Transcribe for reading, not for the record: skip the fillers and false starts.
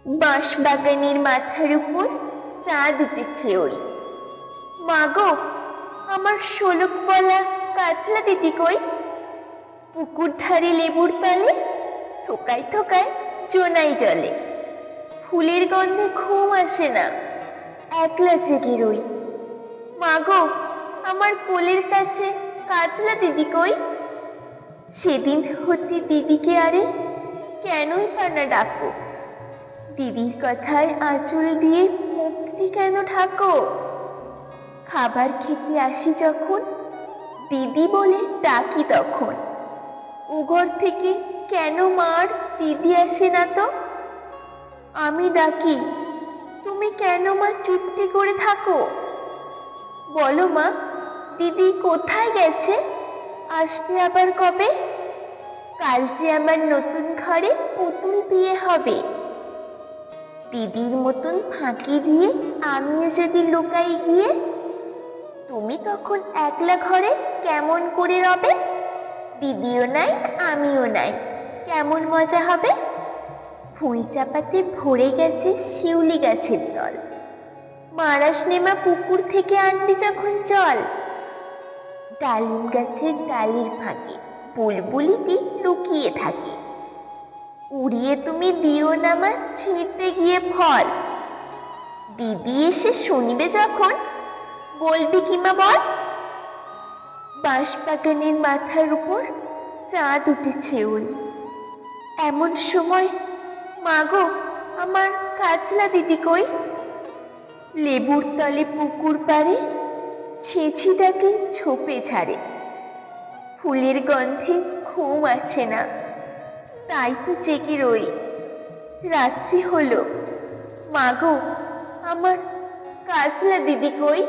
বাঁশ বাগানের মাথার উপর চাঁদ উঠেছে ওই। মাগো, আমার শোলক বলা কাজলা দিদি কই? পুকুর ধারে লেবুর তলে থোকায় থোকায় জোনাই জলে। ফুলের গন্ধে ঘুম আসে না, একলা জেগে রই। মাগো, আমার কোলের কাছে কাজলা দিদি কই? সেদিন হতে দিদিকে আরে কেনই বা না ডাকো? দিদির কথায় আঁচল দিয়ে মুখটি কেন ঢাকো? খাবার খেতে আসি যখন দিদি বলে ডাকি তখন। ও ঘর থেকে কেন মার দিদি আসে না তো? আমি ডাকি, তুমি কেন মা চুপটি করে থাকো? বলো মা, দিদি কোথায় গেছে? আসবে আবার কবে? কাল যে আমার নতুন ঘরে পুতুল বিয়ে হবে। দিদির মতন ফাঁকি দিয়ে আমিও যদি লুকাই গিয়ে, তুমি তখন একলা ঘরে কেমন করে রবে? দিদিও নাই, আমিও নাই, কেমন মজা হবে? ভুঁই চাপাতে ভরে গেছে শিউলি গাছের দল। মারাস নেমা পুকুর থেকে আনবি যখন জল। ডালিম গাছের ডালির ফাঁকে বুলবুলিটি লুকিয়ে থাকে। উড়িয়ে তুমি দিও না মা ছিঁড়তে গিয়ে ফল। দিদি এসে শুনিবে যখন, বলবি কি মা বল? বাঁশ বাগানের মাথার উপর চাঁদ উঠেছে ওই। এমন সময়, মাগো, আমার কাজলা দিদি কই? লেবুর তলে পুকুর পাড়ে ছেঁচিটাকে ছোপে ছাড়ে। ফুলের গন্ধে ঘুম আসে না, তাই তো জেগে রই। রাত্রি হলো, মাগো, আমার কাজলা দিদি কই?